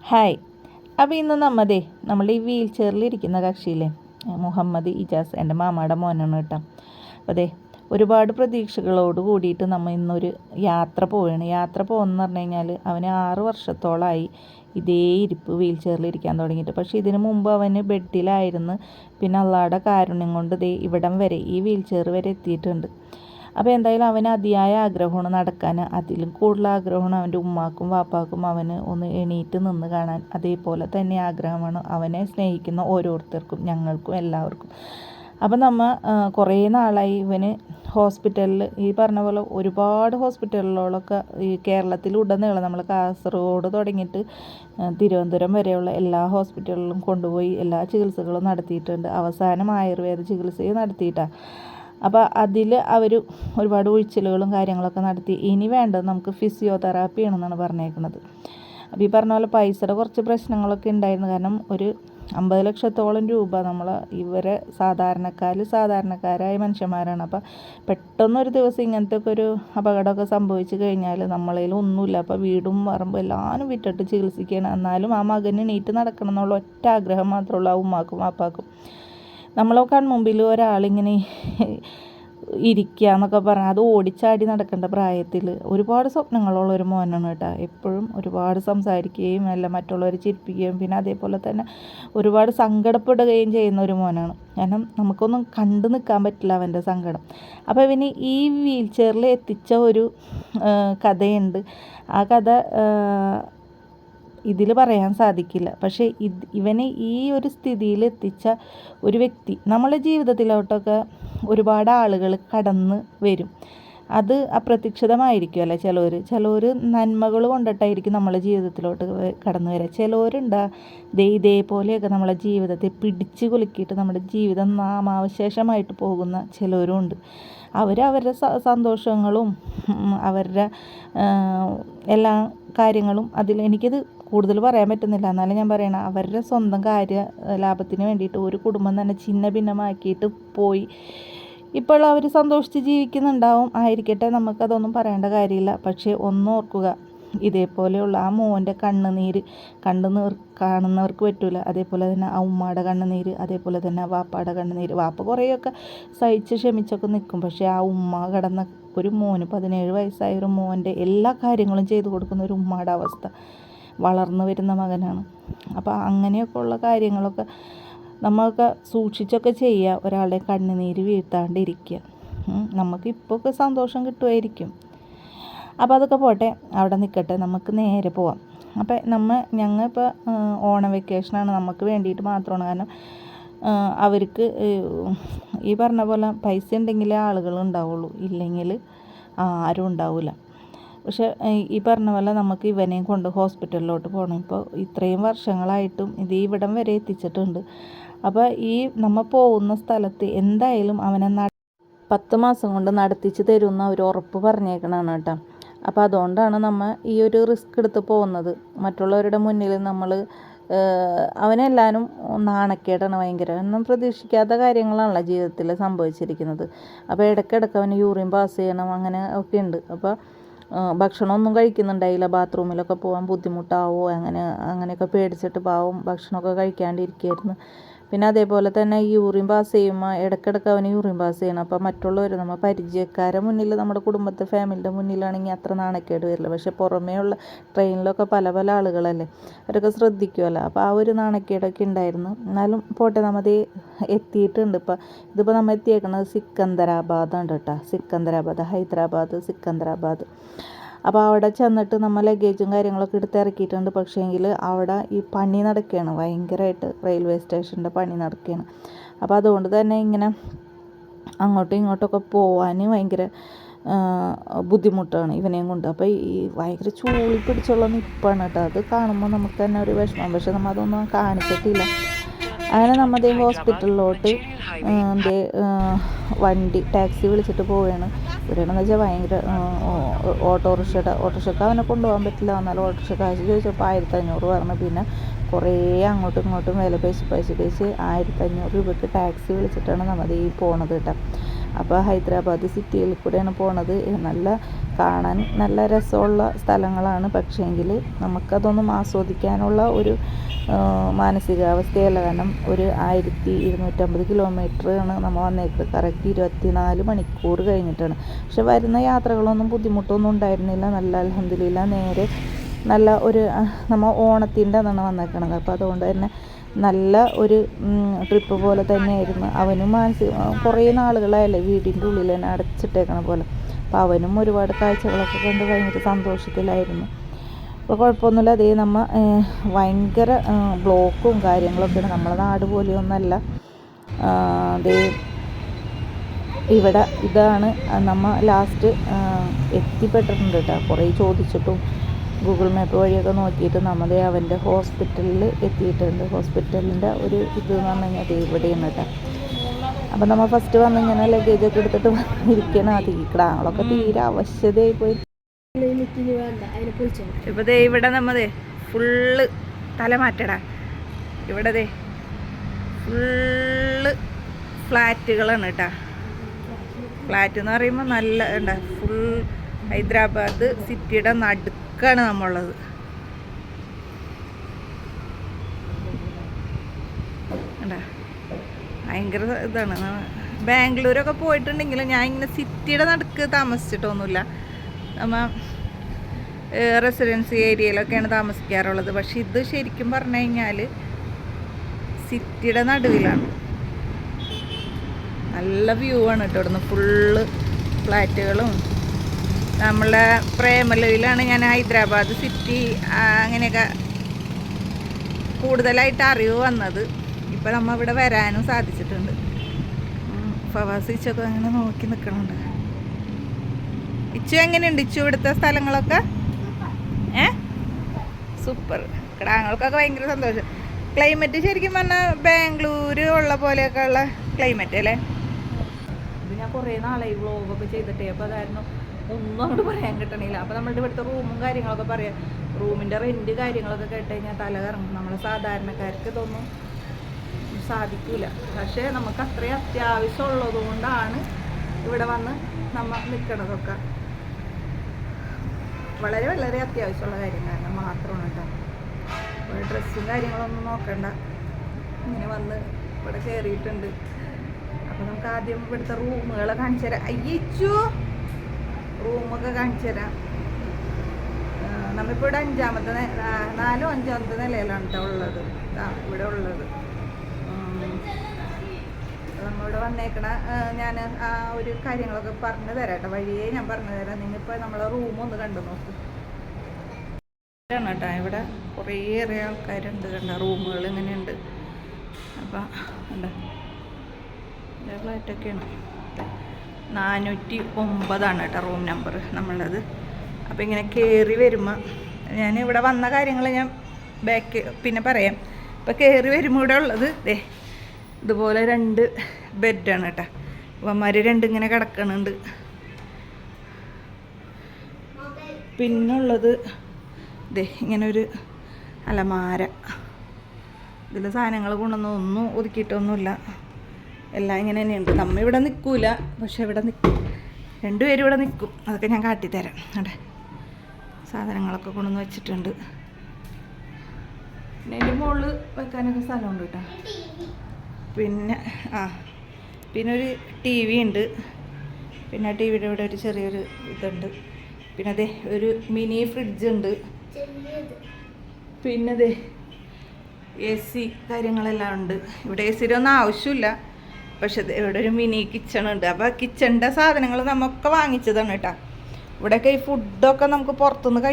Hi. അപ്പോൾ ഇന്ന് നമ്മൾ ഈ വീൽ ചെയറിലിരിക്കുന്ന കക്ഷിയില്ലേ, മുഹമ്മദ് ഇജാസ്, എൻ്റെ മാമാടെ മോനാണ് കേട്ടോ. അപ്പോൾ ഒരുപാട് പ്രതീക്ഷകളോട് കൂടിയിട്ട് നമ്മൾ ഇന്നൊരു യാത്ര പോവുകയാണ്. യാത്ര പോകുമെന്ന് പറഞ്ഞു കഴിഞ്ഞാൽ അവന് 6 വർഷത്തോളമായി ഇതേ ഇരിപ്പ് വീൽ ചെയറിലിരിക്കാൻ തുടങ്ങിയിട്ട്. പക്ഷേ ഇതിനു മുമ്പ് അവന് ബെഡിലായിരുന്നു. പിന്നെ അള്ളാഹുടെ കാരുണ്യം കൊണ്ട് ഇവിടം വരെ ഈ വീൽ ചെയർ വരെ എത്തിയിട്ടുണ്ട്. അപ്പോൾ എന്തായാലും അവന് അതിയായ ആഗ്രഹമാണ് നടക്കാൻ. അതിലും കൂടുതൽ ആഗ്രഹമാണ് അവൻ്റെ ഉമ്മാക്കും വാപ്പാക്കും അവന് ഒന്ന് എണീറ്റ് നിന്ന് കാണാൻ. അതേപോലെ തന്നെ ആഗ്രഹമാണ് അവനെ സ്നേഹിക്കുന്ന ഓരോരുത്തർക്കും, ഞങ്ങൾക്കും എല്ലാവർക്കും. അപ്പം കുറേ നാളായി ഇവന് ഹോസ്പിറ്റലിൽ, ഈ പറഞ്ഞ പോലെ ഒരുപാട് ഹോസ്പിറ്റലുകളൊക്കെ ഈ കേരളത്തിലുടനീളം, നമ്മൾ കാസർഗോഡ് തുടങ്ങിയിട്ട് തിരുവനന്തപുരം വരെയുള്ള എല്ലാ ഹോസ്പിറ്റലുകളിലും കൊണ്ടുപോയി എല്ലാ ചികിത്സകളും നടത്തിയിട്ടുണ്ട്. അവസാനം ആയുർവേദ ചികിത്സയും നടത്തിയിട്ടാണ്. അപ്പോൾ അതിൽ അവർ ഒരുപാട് ഉഴിച്ചിലുകളും കാര്യങ്ങളൊക്കെ നടത്തി. ഇനി വേണ്ടത് നമുക്ക് ഫിസിയോതെറാപ്പി ആണെന്നാണ് പറഞ്ഞേക്കുന്നത്. അപ്പോൾ ഈ പറഞ്ഞ പോലെ പൈസയുടെ കുറച്ച് പ്രശ്നങ്ങളൊക്കെ ഉണ്ടായിരുന്നു. കാരണം ഒരു 50 ലക്ഷത്തോളം രൂപ ഇവരെ സാധാരണക്കാരായ മനുഷ്യന്മാരാണ്. അപ്പോൾ പെട്ടെന്നൊരു ദിവസം ഇങ്ങനത്തെ ഒക്കെ ഒരു അപകടമൊക്കെ സംഭവിച്ചു കഴിഞ്ഞാൽ നമ്മളതിൽ ഒന്നുമില്ല. അപ്പോൾ വീടും പറമ്പും എല്ലാവരും വിറ്റിട്ട് ചികിത്സിക്കുകയാണ്. എന്നാലും ആ മകന് എണീറ്റ് നടക്കണം എന്നുള്ള ഒറ്റ ആഗ്രഹം മാത്രമേ ഉള്ളൂ ആ ഉമ്മാക്കും വാപ്പാക്കും. നമ്മളെ കൺമുമ്പിൽ ഒരാളിങ്ങനെ ഇരിക്കുക എന്നൊക്കെ പറഞ്ഞാൽ അത് ഓടിച്ചാടി നടക്കേണ്ട പ്രായത്തിൽ ഒരുപാട് സ്വപ്നങ്ങളുള്ള ഒരു മോനാണ് കേട്ടോ. എപ്പോഴും ഒരുപാട് സംസാരിക്കുകയും എല്ലാം മറ്റുള്ളവരെ ചിരിപ്പിക്കുകയും പിന്നെ അതേപോലെ തന്നെ ഒരുപാട് സങ്കടപ്പെടുകയും ചെയ്യുന്ന ഒരു മോനാണ്. കാരണം നമുക്കൊന്നും കണ്ടു നിൽക്കാൻ പറ്റില്ല അവൻ്റെ സങ്കടം. അപ്പോൾ ഇവന് ഈ വീൽ ചെയറിൽ എത്തിച്ച ഒരു കഥയുണ്ട്. ആ കഥ ഇതിൽ പറയാൻ സാധിക്കില്ല. പക്ഷേ ഇവനെ ഈ ഒരു സ്ഥിതിയിൽ എത്തിച്ച ഒരു വ്യക്തി നമ്മളെ ജീവിതത്തിലോട്ടൊക്കെ ഒരുപാട് ആളുകൾ കടന്ന് വരും. അത് അപ്രതീക്ഷിതമായിരിക്കും അല്ലേ. ചിലർ നന്മകൾ കൊണ്ടിട്ടായിരിക്കും നമ്മളെ ജീവിതത്തിലോട്ട് കടന്നു വരിക. ചിലവരുണ്ടാ ഇതേപോലെയൊക്കെ നമ്മളെ ജീവിതത്തെ പിടിച്ച് കുലുക്കിയിട്ട് നമ്മുടെ ജീവിതം നാമാവശേഷമായിട്ട് പോകുന്ന ചിലവരും ഉണ്ട്. അവരുടെ സന്തോഷങ്ങളും അവരുടെ എല്ലാ കാര്യങ്ങളും എനിക്കത് കൂടുതൽ പറയാൻ പറ്റുന്നില്ല. എന്നാലും ഞാൻ പറയണം, അവരുടെ സ്വന്തം ലാഭത്തിന് വേണ്ടിയിട്ട് ഒരു കുടുംബം തന്നെ ഛിന്ന ഭിന്നമാക്കിയിട്ട് പോയി. ഇപ്പോൾ അവർ സന്തോഷിച്ച് ജീവിക്കുന്നുണ്ടാവും, ആയിരിക്കട്ടെ, നമുക്കതൊന്നും പറയേണ്ട കാര്യമില്ല. പക്ഷേ ഓർക്കുക, ഇതേപോലെയുള്ള ആ മോൻ്റെ കണ്ണുനീര് കാണുന്നവർക്ക് പറ്റൂല. അതേപോലെ തന്നെ ആ ഉമ്മയുടെ കണ്ണുനീര്, അതേപോലെ തന്നെ വാപ്പയുടെ കണ്ണുനീര്. വാപ്പ കുറേയൊക്കെ സഹിച്ച് ക്ഷമിച്ചൊക്കെ നിൽക്കും. പക്ഷേ ആ ഉമ്മ കിടന്ന ഒരു മോന്, 17 വയസ്സായ ഒരു മോൻ്റെ എല്ലാ കാര്യങ്ങളും ചെയ്തു കൊടുക്കുന്ന ഒരു ഉമ്മയുടെ അവസ്ഥ, വളർന്നു വരുന്ന മകനാണ്. അപ്പോൾ അങ്ങനെയൊക്കെ ഉള്ള കാര്യങ്ങളൊക്കെ നമ്മൾക്ക് സൂക്ഷിച്ചൊക്കെ ചെയ്യുക. ഒരാളുടെ കണ്ണുനീര് വീഴ്ത്താണ്ടിരിക്കുക. നമുക്ക് ഇപ്പോഴൊക്കെ സന്തോഷം കിട്ടുമായിരിക്കും. അപ്പോൾ അതൊക്കെ പോട്ടെ, അവിടെ നിൽക്കട്ടെ, നമുക്ക് നേരെ പോവാം. അപ്പം ഞങ്ങളിപ്പോൾ ഓണ വെക്കേഷനാണ്, നമുക്ക് വേണ്ടിയിട്ട് മാത്രമാണ്. കാരണം അവർക്ക് ഈ പറഞ്ഞ പോലെ പൈസ ഉണ്ടെങ്കിലേ ആളുകൾ ഉണ്ടാവുള്ളൂ, ഇല്ലെങ്കിൽ ആരും ഉണ്ടാവില്ല. പക്ഷെ ഈ പറഞ്ഞ പോലെ നമുക്ക് ഇവനെയും കൊണ്ട് ഹോസ്പിറ്റലിലോട്ട് പോകണം. ഇപ്പോൾ ഇത്രയും വർഷങ്ങളായിട്ടും ഇവിടം വരെ എത്തിച്ചിട്ടുണ്ട്. അപ്പോൾ നമ്മൾ പോകുന്ന സ്ഥലത്ത് എന്തായാലും അവനെ 10 മാസം കൊണ്ട് നടത്തിച്ച് തരുമെന്ന് അവർ ഉറപ്പ് പറഞ്ഞേക്കണതാണ് കേട്ടോ. അപ്പോൾ അതുകൊണ്ടാണ് ഈ ഒരു റിസ്ക് എടുത്ത് പോകുന്നത്. മറ്റുള്ളവരുടെ മുന്നിൽ അവനെല്ലാവരും നാണക്കേടാണ് ഭയങ്കര. ഒന്നും പ്രതീക്ഷിക്കാത്ത കാര്യങ്ങളാണല്ലോ ജീവിതത്തിൽ സംഭവിച്ചിരിക്കുന്നത്. അപ്പോൾ ഇടയ്ക്കിടയ്ക്ക് അവന് യൂറിൻ പാസ് ചെയ്യണം, അങ്ങനെ ഒക്കെ ഉണ്ട്. അപ്പോൾ ഭക്ഷണമൊന്നും കഴിക്കുന്നുണ്ടായില്ല. ബാത്റൂമിലൊക്കെ പോകാൻ ബുദ്ധിമുട്ടാവോ അങ്ങനെയൊക്കെ പേടിച്ചിട്ട് പാവം ഭക്ഷണമൊക്കെ കഴിക്കാണ്ടിരിക്കുകയായിരുന്നു. പിന്നെ അതേപോലെ തന്നെ യൂറിൻ പാസ് ചെയ്യുമ്പോൾ ഇടയ്ക്കിടയ്ക്ക് അവന് യൂറിൻ പാസ് ചെയ്യണം. അപ്പോൾ മറ്റുള്ളവർ പരിചയക്കാരെ മുന്നിൽ, നമ്മുടെ കുടുംബത്തെ ഫാമിലിയുടെ മുന്നിലാണെങ്കിൽ അത്ര നാണക്കേട് വരില്ല. പക്ഷേ പുറമേ ഉള്ള ട്രെയിനിലൊക്കെ പല ആളുകളല്ലേ, അവരൊക്കെ ശ്രദ്ധിക്കുമല്ലോ. അപ്പോൾ ആ ഒരു നാണക്കേടൊക്കെ ഉണ്ടായിരുന്നു. എന്നാലും പോട്ടെ, എത്തിയിട്ടുണ്ട്. ഇതിപ്പോൾ നമ്മൾ എത്തിയേക്കുന്നത് സിക്കന്ദരാബാദാണ് കേട്ടോ. ഹൈദരാബാദ് സിക്കന്ദരാബാദ്. അപ്പോൾ അവിടെ ചെന്നിട്ട് ലഗേജും കാര്യങ്ങളൊക്കെ എടുത്ത് ഇറക്കിയിട്ടുണ്ട്. പക്ഷേങ്കിൽ അവിടെ ഈ പണി നടക്കുകയാണ് ഭയങ്കരമായിട്ട്, റെയിൽവേ സ്റ്റേഷൻ്റെ പണി നടക്കുകയാണ്. അപ്പോൾ അതുകൊണ്ട് തന്നെ ഇങ്ങനെ അങ്ങോട്ടും ഇങ്ങോട്ടൊക്കെ പോകാൻ ഭയങ്കര ബുദ്ധിമുട്ടാണ് ഇവനെയും കൊണ്ട്. അപ്പോൾ ഭയങ്കര ചൂളി പിടിച്ചുള്ള നിപ്പാണ് കേട്ടോ. അത് കാണുമ്പോൾ നമുക്ക് തന്നെ ഒരു വിഷമം. പക്ഷെ അതൊന്നും കാണിച്ചിട്ടില്ല. അങ്ങനെ ഹോസ്പിറ്റലിലോട്ട് ടാക്സി വിളിച്ചിട്ട് പോവുകയാണ്. ഇവിടെയാണെന്ന് വെച്ചാൽ ഭയങ്കര ഓട്ടോറിക്ഷക്ക് അവനെ കൊണ്ടുപോകാൻ പറ്റില്ല. എന്നാലും ഓട്ടോറിക്ഷ കാശ് ചോദിച്ചപ്പോൾ 1500 പറഞ്ഞു. പിന്നെ കുറേ അങ്ങോട്ടും ഇങ്ങോട്ടും വില പേശി 1500 രൂപയ്ക്ക് ടാക്സി വിളിച്ചിട്ടാണ് പോണത് കേട്ടോ. അപ്പോൾ ഹൈദരാബാദ് സിറ്റിയിൽ കൂടെയാണ് പോണത്. നല്ല കാണാൻ നല്ല രസമുള്ള സ്ഥലങ്ങളാണ്. പക്ഷേങ്കിൽ നമുക്കതൊന്നും ആസ്വദിക്കാനുള്ള ഒരു മാനസികാവസ്ഥയല്ല. കാരണം ഒരു 1250 കിലോമീറ്ററാണ് നമ്മൾ വന്നേക്കുന്നത്. കറക്റ്റ് 24 മണിക്കൂർ കഴിഞ്ഞിട്ടാണ്. പക്ഷെ വരുന്ന യാത്രകളൊന്നും ബുദ്ധിമുട്ടൊന്നും ഉണ്ടായിരുന്നില്ല. നല്ല അൽഹംദുലില്ലാ നേരെ നല്ല ഒരു നമ്മൾ ഓണത്തിൻ്റെ അന്നാണ് വന്നേക്കണത്. അപ്പോൾ അതുകൊണ്ട് തന്നെ നല്ല ഒരു ട്രിപ്പ് പോലെ തന്നെയായിരുന്നു. അവനും കുറേ നാളുകളായല്ലേ വീടിൻ്റെ ഉള്ളിൽ തന്നെ അടച്ചിട്ടേക്കണ പോലെ. അപ്പോൾ അവനും ഒരുപാട് കാഴ്ചകളൊക്കെ കണ്ട് ഭയങ്കര സന്തോഷത്തിലായിരുന്നു. അപ്പോൾ കുഴപ്പമൊന്നുമില്ല. അതേ നമ്മൾ ഭയങ്കര ബ്ലോക്കും കാര്യങ്ങളൊക്കെയാണ്. നമ്മളെ നാട് പോലെയൊന്നല്ല. അതേ ഇവിടെ ഇതാണ് നമ്മൾ ലാസ്റ്റ് എത്തിപ്പെട്ടിട്ടുണ്ട് കേട്ടോ. കുറേ ചോദിച്ചിട്ടും ഗൂഗിൾ മാപ്പ് വഴിയൊക്കെ നോക്കിയിട്ട് നമ്മൾ അവൻ്റെ ഹോസ്പിറ്റലിൽ എത്തിയിട്ടുണ്ട്. ഹോസ്പിറ്റലിൻ്റെ ഒരു ഇത് എന്ന് പറഞ്ഞു കഴിഞ്ഞാൽ ഇവിടെയാണ് കേട്ടോ. അപ്പം നമ്മൾ ഫസ്റ്റ് വന്ന് ഇങ്ങനെ ലഗേജൊക്കെ എടുത്തിട്ട് ഇരിക്കണം. കിടാങ്ങളൊക്കെ തീരെ ആവശ്യതയായി പോയി. ഇപ്പോൾ ദേ ഇവിടെ നമ്മതേ ഫുള്ള് തല മാറ്റടാ. ഇവിടെ ദേ ഫുള്ള് ഫ്ലാറ്റുകളാണ് കേട്ടോ. ഫ്ലാറ്റ് എന്ന് പറയുമ്പോൾ നല്ല എന്താ ഫുൾ ഹൈദരാബാദ് സിറ്റിയുടെ നടുക്കാണ് നമ്മളുള്ളത്. എന്താ ഭയങ്കര ഇതാണ്. ബാംഗ്ലൂരൊക്കെ പോയിട്ടുണ്ടെങ്കിലും ഞാൻ ഇങ്ങനെ സിറ്റിയുടെ നടുക്ക് താമസിച്ചിട്ടൊന്നുമില്ല. നമ്മൾ റെസിഡൻസി ഏരിയയിലൊക്കെയാണ് താമസിക്കാറുള്ളത്. പക്ഷെ ഇത് ശരിക്കും പറഞ്ഞു കഴിഞ്ഞാൽ സിറ്റിയുടെ നടുവിലാണ്. നല്ല വ്യൂ ആണ് കേട്ടോ. ഇവിടുന്ന് ഫുള്ള് ഫ്ലാറ്റുകളും. നമ്മളെ പ്രേമലയിലാണ് ഞാൻ ഹൈദരാബാദ് സിറ്റി അങ്ങനെയൊക്കെ കൂടുതലായിട്ട് അറിവ് വന്നത്. ഇപ്പം നമ്മൾ ഇവിടെ വരാനും സാധിച്ചിട്ടുണ്ട്. ഫവാസ് ഇച്ചൊക്കെ അങ്ങനെ നോക്കി നിൽക്കണുണ്ട്. ഇച്ചു എങ്ങനെയുണ്ട് ഇച്ചു ഇവിടുത്തെ സ്ഥലങ്ങളൊക്കെ? സൂപ്പർ. കിടാങ്ങൾക്കൊക്കെ ഭയങ്കര സന്തോഷം. ക്ലൈമറ്റ് ശരിക്കും പറഞ്ഞാൽ ബാംഗ്ലൂർ ഉള്ള പോലെയൊക്കെ ഉള്ള ക്ലൈമറ്റ് അല്ലേ. ഇത് ഞാൻ കുറേ നാളായി വ്ളോഗൊക്കെ ചെയ്തിട്ടേ. അപ്പോൾ അതായിരുന്നു ഒന്നും അങ്ങോട്ട് പറയാൻ കിട്ടണില്ല. അപ്പോൾ നമ്മളുടെ ഇവിടുത്തെ റൂമും കാര്യങ്ങളൊക്കെ പറയാം. റൂമിൻ്റെ റെൻറ്റ് കാര്യങ്ങളൊക്കെ കേട്ട് കഴിഞ്ഞാൽ തല കറങ്ങും. നമ്മൾ സാധാരണക്കാർക്ക് ഇതൊന്നും സാധിക്കില്ല. പക്ഷേ നമുക്ക് അത്രയും അത്യാവശ്യമുള്ളത് കൊണ്ടാണ് ഇവിടെ വന്ന് നമ്മൾ നിൽക്കണതൊക്കെ. വളരെ വളരെ അത്യാവശ്യമുള്ള കാര്യം കാരണം മാത്രമാണ് കേട്ടോ. ഇവിടെ ഡ്രസ്സും കാര്യങ്ങളൊന്നും നോക്കണ്ട. ഇങ്ങനെ വന്ന് ഇവിടെ കയറിയിട്ടുണ്ട്. അപ്പോൾ നമുക്ക് ആദ്യം ഇവിടുത്തെ റൂമുകളെ കാണിച്ചു തരാം. അയ്യച്ചു റൂമൊക്കെ കാണിച്ചു തരാം. നമ്മളിപ്പോൾ ഇവിടെ 4ോ 5ാമത്തെ നിലയിലാണ് കേട്ടോ ഉള്ളത്. ഇവിടെ ഉള്ളത് നമ്മളിവിടെ വന്നേക്കണ ഞാൻ ആ ഒരു കാര്യങ്ങളൊക്കെ പറഞ്ഞു തരാം കേട്ടോ. വഴിയേ ഞാൻ പറഞ്ഞു തരാം. നിങ്ങളിപ്പോൾ നമ്മളെ റൂമൊന്ന് കണ്ടു നോക്കും കേട്ടോ. ഇവിടെ കുറേയേറെ ആൾക്കാരുണ്ട് കണ്ട. റൂമുകൾ ഇങ്ങനെയുണ്ട്. അപ്പം എന്താ ഫ്ലാറ്റൊക്കെയാണ്. 409 കേട്ടോ റൂം നമ്പർ നമ്മളുടേത്. അപ്പോൾ ഇങ്ങനെ കയറി വരുമ്പോൾ ഞാൻ ഇവിടെ വന്ന കാര്യങ്ങൾ ഞാൻ പിന്നെ പറയാം. ഇപ്പോൾ കയറി വരുമ്പോൾ ഇവിടെ ഉള്ളത് ദേ ഇതുപോലെ 2 ബെഡാണ് കേട്ടോ. അവന്മാർ 2 ഇങ്ങനെ കിടക്കണുണ്ട്. പിന്നുള്ളത് ദേ ഇങ്ങനെ ഒരു അലമാര. ഇതിൽ സാധനങ്ങൾ കൊണ്ടൊന്നും ഒന്നും ഒതുക്കിയിട്ടൊന്നുമില്ല. എല്ലാം ഇങ്ങനെ തന്നെയുണ്ട്. നമ്മ ഇവിടെ നിൽക്കൂല. പക്ഷെ ഇവിടെ നിൽക്കും. 2 പേരും ഇവിടെ നിൽക്കും. അതൊക്കെ ഞാൻ കാട്ടിത്തരാം. അവിടെ സാധനങ്ങളൊക്കെ കൊണ്ടുവന്ന് വെച്ചിട്ടുണ്ട്. പിന്നെ അതിൻ്റെ മുകളിൽ വെക്കാനൊക്കെ സ്ഥലമുണ്ട് കേട്ടോ. പിന്നെ പിന്നെ ഒരു TV ഉണ്ട്. പിന്നെ ആ ടിവിയുടെ ഇവിടെ ഒരു ചെറിയൊരു ഇതുണ്ട്. പിന്നെ അതെ ഒരു മിനി ഫ്രിഡ്ജ് ഉണ്ട്. പിന്നെ അതെ AC കാര്യങ്ങളെല്ലാം ഉണ്ട്. ഇവിടെ AC ഒന്നും ആവശ്യമില്ല. പക്ഷെ ഇവിടെ ഒരു മിനി കിച്ചൺ ഉണ്ട്. അപ്പോൾ കിച്ചണിൻ്റെ സാധനങ്ങൾ നമുക്ക് വാങ്ങിച്ചതാണ് കേട്ടോ. ഇവിടെയൊക്കെ ഈ ഫുഡൊക്കെ നമുക്ക് പുറത്തുനിന്ന്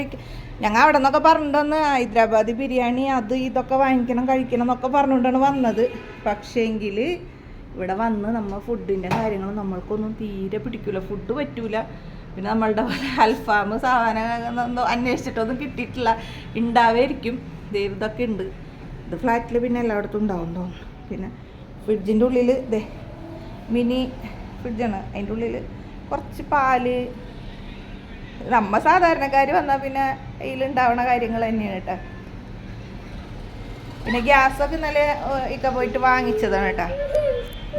ഞങ്ങൾ അവിടെ നിന്നൊക്കെ പറഞ്ഞിട്ടൊന്ന് ഹൈദരാബാദി ബിരിയാണി അത് ഇതൊക്കെ വാങ്ങിക്കണം കഴിക്കണം എന്നൊക്കെ പറഞ്ഞുകൊണ്ടാണ് വന്നത്. പക്ഷേങ്കിൽ ഇവിടെ വന്ന് നമ്മൾ ഫുഡിൻ്റെ കാര്യങ്ങൾ നമ്മൾക്കൊന്നും തീരെ പിടിക്കില്ല. ഫുഡ് പറ്റൂല. പിന്നെ നമ്മളുടെ അൽഫാം സാധനം അന്വേഷിച്ചിട്ടൊന്നും കിട്ടിയിട്ടില്ല. ഉണ്ടാവായിരിക്കും. ഇതൊക്കെ ഉണ്ട്. ഇത് ഫ്ലാറ്റിൽ പിന്നെ എല്ലായിടത്തും ഉണ്ടാവും തോന്നുന്നു. പിന്നെ ഫ്രിഡ്ജിൻ്റെ ഉള്ളിൽ ദേ മിനി ഫ്രിഡ്ജാണ്. അതിൻ്റെ ഉള്ളിൽ കുറച്ച് പാല് നമ്മ സാധാരണക്കാർ വന്നാൽ പിന്നെ അതിലുണ്ടാവണ കാര്യങ്ങൾ തന്നെയാണ് കേട്ടോ. പിന്നെ ഗ്യാസൊക്കെ ഇന്നലെ ഇക്ക പോയിട്ട് വാങ്ങിച്ചതാണ് കേട്ടോ.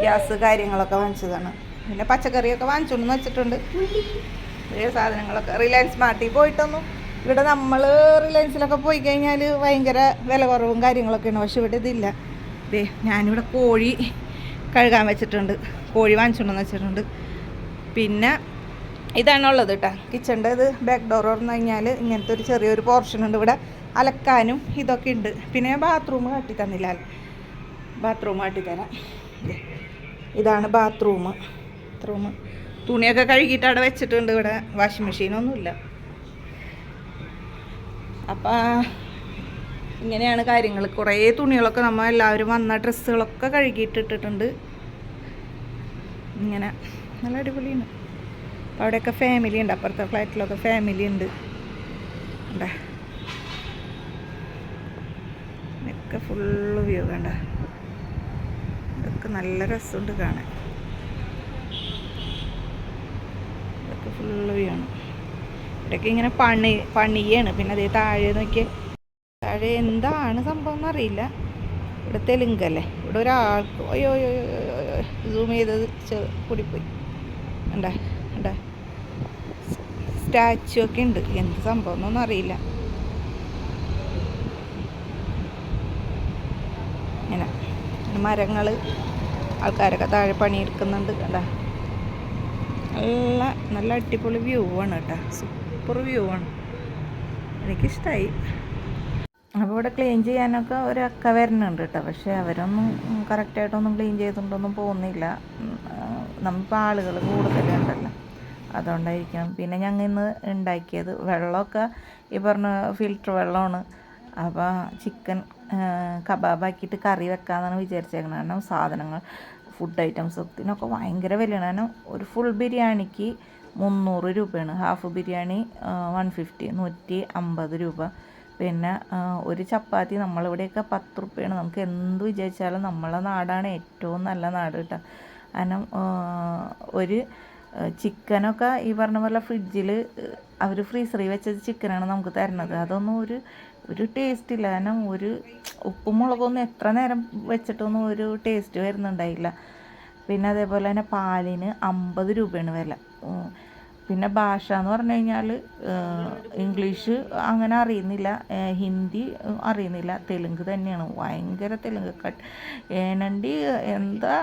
ഗ്യാസ് കാര്യങ്ങളൊക്കെ വാങ്ങിച്ചതാണ്. പിന്നെ പച്ചക്കറിയൊക്കെ വാങ്ങിച്ചുകൊണ്ട് വെച്ചിട്ടുണ്ട്. സാധനങ്ങളൊക്കെ റിലയൻസ് മാർട്ടിൽ പോയിട്ടൊന്നും ഇവിടെ നമ്മൾ റിലയൻസിലൊക്കെ പോയി കഴിഞ്ഞാൽ ഭയങ്കര വില കുറവും കാര്യങ്ങളൊക്കെയാണ്. പക്ഷെ ഇവിടെ ഇതില്ല. ദേ ഞാനിവിടെ കോഴി കഴുകാൻ വെച്ചിട്ടുണ്ട്, കോഴി വാങ്ങിച്ചുകൊണ്ടെന്ന് വെച്ചിട്ടുണ്ട്. പിന്നെ ഇതാണുള്ളത് കേട്ടോ കിച്ചണിൻ്റെ. ഇത് ബാക്ക് ഡോർ തുറന്നു കഴിഞ്ഞാൽ ഇങ്ങനത്തെ ഒരു ചെറിയൊരു പോർഷൻ ഉണ്ട്. ഇവിടെ അലക്കാനും ഇതൊക്കെ ഉണ്ട്. പിന്നെ ഞാൻ ബാത്റൂം കാട്ടി തന്നില്ല, ബാത്റൂം കാട്ടിത്തരാം. ഇതാണ് ബാത്റൂം. തുണിയൊക്കെ കഴുകിയിട്ട് അവിടെ വെച്ചിട്ടുണ്ട്. ഇവിടെ വാഷിംഗ് മെഷീനൊന്നുമില്ല. അപ്പം ഇങ്ങനെയാണ് കാര്യങ്ങൾ. കുറേ തുണികളൊക്കെ നമ്മൾ എല്ലാവരും വന്ന ഡ്രസ്സുകളൊക്കെ കഴുകിയിട്ടിട്ടുണ്ട്. ഇങ്ങനെ നല്ല അടിപൊളിയാണ്. അപ്പോൾ അവിടെയൊക്കെ ഫാമിലി ഉണ്ട്, അപ്പുറത്തെ ഫ്ലാറ്റിലൊക്കെ ഫാമിലി ഉണ്ട്. ഇതൊക്കെ ഫുള്ള് വ്യൂ കണ്ട, ഇതൊക്കെ നല്ല രസമുണ്ട് കാണാൻ. ഇതൊക്കെ ഫുള്ള് വ്യൂ ആണ്. ഇവിടെയൊക്കെ ഇങ്ങനെ പണിയാണ്. പിന്നെ അതേ താഴെ നോക്കിയ താഴെ എന്താണ് സംഭവം എന്നറിയില്ല. ഇവിടെ തെലുങ്കല്ലേ. ഇവിടെ ഒരാൾക്ക് അയ്യോ സൂം ചെയ്തത് കൂടിപ്പോയി. ഉണ്ടാ സ്റ്റാച്ചു ഒക്കെ ഉണ്ട്. എന്ത് സംഭവം എന്നൊന്നും അറിയില്ല. ഇങ്ങനെ മരങ്ങൾ, ആൾക്കാരൊക്കെ താഴെ പണിയെടുക്കുന്നുണ്ട്. കണ്ടാ നല്ല അടിപൊളി വ്യൂ ആണ് കേട്ടോ. സൂപ്പർ വ്യൂ ആണ്, എനിക്കിഷ്ടമായി. അപ്പോൾ ഇവിടെ ക്ലീൻ ചെയ്യാനൊക്കെ ഒരു അക്ക വരുന്നുണ്ട് കേട്ടോ. പക്ഷേ അവരൊന്നും കറക്റ്റായിട്ടൊന്നും ക്ലീൻ ചെയ്തുകൊണ്ടൊന്നും പോകുന്നില്ല. നമ്മളിപ്പോൾ ആളുകൾ കൂടുതലുണ്ടല്ലോ, അതുകൊണ്ടായിരിക്കണം. പിന്നെ ഞങ്ങൾ ഇന്ന് ഉണ്ടാക്കിയത് വെള്ളമൊക്കെ ഈ പറഞ്ഞ ഫിൽറ്റർ വെള്ളമാണ്. അപ്പോൾ ചിക്കൻ കബാബാക്കിയിട്ട് കറി വെക്കാമെന്നാണ് വിചാരിച്ചേക്കുന്നത്. കാരണം സാധനങ്ങൾ ഫുഡ് ഐറ്റംസൊക്കെ ഭയങ്കര വിലയാണ്. കാരണം ഒരു ഫുൾ ബിരിയാണിക്ക് 300 രൂപയാണ്. ഹാഫ് ബിരിയാണി 150, 150 രൂപ. പിന്നെ ഒരു ചപ്പാത്തി നമ്മളിവിടെയൊക്കെ 10 രൂപയാണ്. നമുക്ക് എന്ത് വിചാരിച്ചാലും നമ്മളെ നാടാണ് ഏറ്റവും നല്ല നാട് കേട്ടോ. കാരണം ഒരു ചിക്കനൊക്കെ ഈ പറഞ്ഞ പോലെ ഫ്രിഡ്ജിൽ അവർ ഫ്രീസറിൽ വെച്ച ചിക്കനാണ് നമുക്ക് തരുന്നത്. അതൊന്നും ഒരു ടേസ്റ്റ് ഇല്ല. കാരണം ഒരു ഉപ്പും മുളകൊന്നും എത്ര നേരം വെച്ചിട്ടൊന്നും ഒരു ടേസ്റ്റ് വരുന്നുണ്ടായില്ല. പിന്നെ അതേപോലെ തന്നെ പാലിന് 50 രൂപയാണ് വില. പിന്നെ ഭാഷ എന്ന് പറഞ്ഞു കഴിഞ്ഞാൽ ഇംഗ്ലീഷ് അങ്ങനെ അറിയുന്നില്ല, ഹിന്ദി അറിയുന്നില്ല, തെലുങ്ക് തന്നെയാണ്. ഭയങ്കര തെലുങ്ക് ഏനണ്ടി എന്താ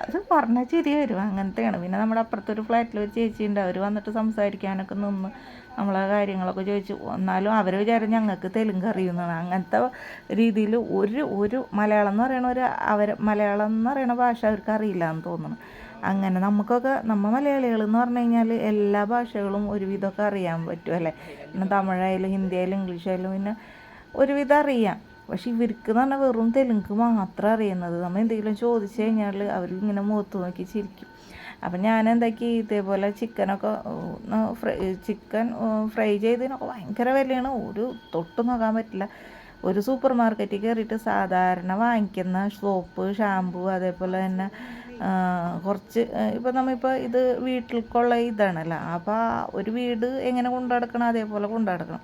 അത് പറഞ്ഞാൽ ചിരി വരും, അങ്ങനത്തെയാണ്. പിന്നെ നമ്മുടെ അപ്പുറത്തൊരു ഫ്ലാറ്റിൽ ഒരു ചേച്ചിയുണ്ട്. അവർ വന്നിട്ട് സംസാരിക്കാനൊക്കെ നിന്ന് നമ്മളെ കാര്യങ്ങളൊക്കെ ചോദിച്ചു. എന്നാലും അവർ വിചാരം ഞങ്ങൾക്ക് തെലുങ്ക് അറിയുന്നതാണ്. അങ്ങനത്തെ രീതിയിൽ ഒരു മലയാളം എന്ന് പറയണ മലയാളം എന്ന് പറയുന്ന ഭാഷ അവർക്ക് അറിയില്ല എന്ന് തോന്നുന്നു. അങ്ങനെ നമുക്കൊക്കെ മലയാളികൾ എന്ന് പറഞ്ഞു കഴിഞ്ഞാൽ എല്ലാ ഭാഷകളും ഒരുവിധമൊക്കെ അറിയാൻ പറ്റും അല്ലേ. പിന്നെ തമിഴായാലും ഹിന്ദി ആയാലും ഇംഗ്ലീഷ് ആയാലും പിന്നെ ഒരുവിധം അറിയാം. പക്ഷെ ഇവർക്ക് എന്ന് പറഞ്ഞാൽ വെറും തെലുങ്ക് മാത്രം അറിയുന്നത്. നമ്മൾ എന്തെങ്കിലും ചോദിച്ചു കഴിഞ്ഞാൽ അവർ ഇങ്ങനെ മുഖത്ത് നോക്കി ചിരിക്കും. അപ്പം ഞാൻ എന്താക്കി ഇതേപോലെ ചിക്കൻ ഫ്രൈ ചെയ്തതിനൊക്കെ ഭയങ്കര വിലയാണ്. ഒരു തൊട്ട് നോക്കാൻ പറ്റില്ല. ഒരു സൂപ്പർ മാർക്കറ്റിൽ കയറിയിട്ട് സാധാരണ വാങ്ങിക്കുന്ന സോപ്പ്, ഷാമ്പു, അതേപോലെ തന്നെ കുറച്ച് ഇപ്പം നമ്മളിപ്പോൾ ഇത് വീട്ടിലേക്കുള്ള ഇതാണല്ലോ. അപ്പോൾ ഒരു വീട് എങ്ങനെ കൊണ്ടുനടക്കണം അതേപോലെ കൊണ്ടുനടക്കണം.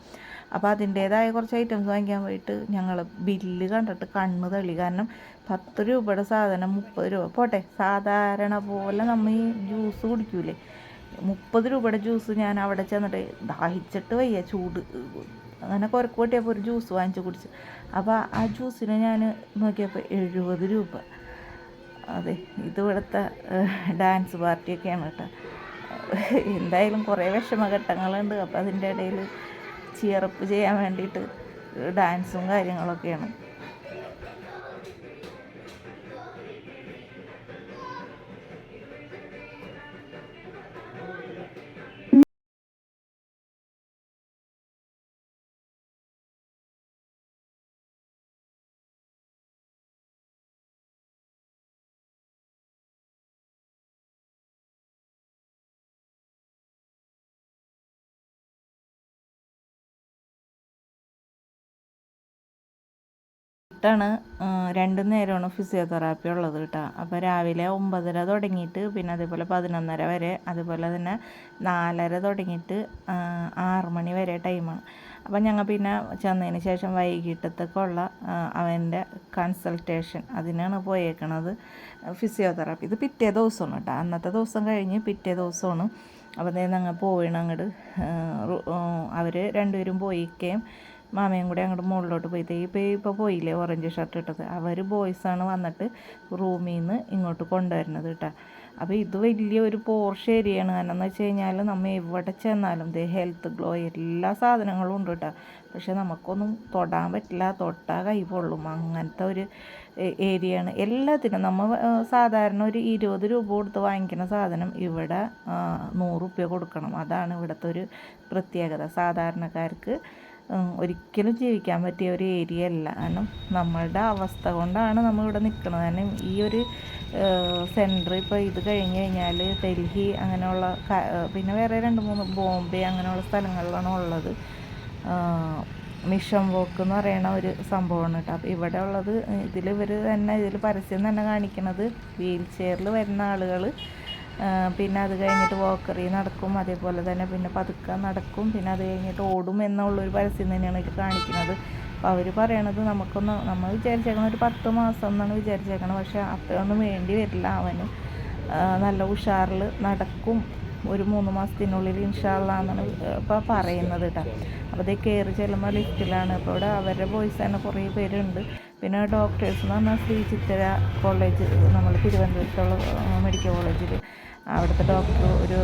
അപ്പോൾ അതിൻ്റേതായ കുറച്ച് ഐറ്റംസ് വാങ്ങിക്കാൻ പോയിട്ട് ഞങ്ങൾ ബില്ല് കണ്ടിട്ട് കണ്ണ് തള്ളി. കാരണം 10 രൂപയുടെ സാധനം 30 രൂപ. പോട്ടെ, സാധാരണ പോലെ നമ്മൾ ഈ ജ്യൂസ് കുടിക്കൂലേ, 30 രൂപയുടെ ജ്യൂസ് ഞാൻ അവിടെ ചെന്നിട്ട് ദാഹിച്ചിട്ട് വയ്യ, ചൂട് അങ്ങനെ കുരക്ക് കൂട്ടിയപ്പോൾ ഒരു ജ്യൂസ് വാങ്ങിച്ച് കുടിച്ചു. അപ്പോൾ ആ ജ്യൂസിന് ഞാൻ നോക്കിയപ്പോൾ 70 രൂപ. അതെ, ഇതിവിടുത്തെ ഡാൻസ് പാർട്ടിയൊക്കെയാണ് കേട്ടോ. എന്തായാലും കുറേ വിഷമഘട്ടങ്ങളുണ്ട്. അപ്പോൾ അതിൻ്റെ ഇടയിൽ ചിയറപ്പ് ചെയ്യാൻ വേണ്ടിയിട്ട് ഡാൻസും കാര്യങ്ങളൊക്കെയാണ്. ാണ് 2 നേരമാണ് ഫിസിയോതെറാപ്പി ഉള്ളത് കേട്ടോ. അപ്പോൾ രാവിലെ 9:30 തുടങ്ങിയിട്ട് പിന്നെ അതേപോലെ 11:30 വരെ, അതുപോലെ തന്നെ 4:30 തുടങ്ങിയിട്ട് 6 മണി വരെ ടൈമാണ്. അപ്പം ഞങ്ങൾ പിന്നെ ചെന്നതിന് ശേഷം വൈകിട്ടത്തേക്കുള്ള അവൻ്റെ കൺസൾട്ടേഷൻ അതിനാണ് പോയേക്കണത്. ഫിസിയോതെറാപ്പി ഇത് പിറ്റേ ദിവസമാണ് കേട്ടോ, അന്നത്തെ ദിവസം കഴിഞ്ഞ് പിറ്റേ ദിവസമാണ്. അപ്പോൾ ഞങ്ങൾ പോയിണം അങ്ങോട്ട്. അവർ രണ്ടുപേരും പോയിക്കുകയും മാമയും കൂടെ അങ്ങോട്ട് മുകളിലോട്ട് പോയി. ഇപ്പോൾ പോയില്ലേ ഓറഞ്ച് ഷർട്ട് ഇട്ടത്, അവർ ബോയ്സാണ് വന്നിട്ട് റൂമിൽ നിന്ന് ഇങ്ങോട്ട് കൊണ്ടുവരുന്നത് കേട്ടോ. അപ്പോൾ ഇത് വലിയൊരു പോർഷ് ഏരിയയാണ്. കാരണം എന്ന് വെച്ച് കഴിഞ്ഞാൽ നമ്മൾ എവിടെ ചെന്നാലും ഹെൽത്ത് ഗ്ലോ എല്ലാ സാധനങ്ങളും ഉണ്ട് കേട്ടോ. പക്ഷെ നമുക്കൊന്നും തൊടാൻ പറ്റില്ല, തൊട്ടാൽ കൈ പൊള്ളും, അങ്ങനത്തെ ഒരു ഏരിയയാണ്. എല്ലാത്തിനും നമ്മൾ സാധാരണ ഒരു 20 രൂപ കൊടുത്ത് വാങ്ങിക്കുന്ന സാധനം ഇവിടെ 100 രൂപ കൊടുക്കണം. അതാണ് ഇവിടുത്തെ ഒരു പ്രത്യേകത. സാധാരണക്കാർക്ക് ഒരിക്കലും ജീവിക്കാൻ പറ്റിയ ഒരു ഏരിയ അല്ല. കാരണം നമ്മളുടെ അവസ്ഥ കൊണ്ടാണ് നമ്മളിവിടെ നിൽക്കുന്നത്. കാരണം ഈ ഒരു സെൻറ്റർ ഇപ്പോൾ ഇത് കഴിഞ്ഞ് കഴിഞ്ഞാൽ ഡൽഹി അങ്ങനെയുള്ള പിന്നെ വേറെ 2-3 ബോംബെ അങ്ങനെയുള്ള സ്ഥലങ്ങളിലാണ് ഉള്ളത്. മിഷൻ വോക്ക് എന്ന് പറയുന്ന ഒരു സംഭവമാണ് കേട്ടോ. അപ്പോൾ ഇവിടെ ഉള്ളത് ഇതിൽ പരസ്യം തന്നെ കാണിക്കുന്നത് വീൽ ചെയറിൽ വരുന്ന ആളുകൾ, പിന്നെ അത് കഴിഞ്ഞിട്ട് വോക്കറി നടക്കും, അതേപോലെ തന്നെ പിന്നെ പതുക്കെ നടക്കും, പിന്നെ അത് കഴിഞ്ഞിട്ട് ഓടും എന്നുള്ളൊരു പരസ്യം തന്നെയാണ് ഇത് കാണിക്കുന്നത്. അപ്പോൾ അവർ പറയണത് നമ്മൾ വിചാരിച്ചേക്കണം ഒരു 10 മാസം എന്നാണ് വിചാരിച്ചേക്കണം. പക്ഷേ അത്രയൊന്നും വേണ്ടി വരില്ല. അവന് നല്ല ഉഷാറിൽ നടക്കും. ഒരു 3 മാസത്തിനുള്ളിൽ ഇൻഷാല്ലാ എന്നാണ് ഇപ്പോൾ പറയുന്നത് കേട്ടോ. അപ്പോൾ അതേ കയറി ചെല്ലുമ്പോൾ ലിഫ്റ്റിലാണ്. അപ്പോൾ ഇവിടെ അവരുടെ ബോയ്സ് തന്നെ കുറേ പേരുണ്ട്. പിന്നെ ഡോക്ടേഴ്സ് എന്ന് പറഞ്ഞാൽ ശ്രീ ചിത്ര കോളേജ്, നമ്മൾ തിരുവനന്തപുരത്തുള്ള മെഡിക്കൽ കോളേജിൽ അവിടുത്തെ ഡോക്ടർ ഒരു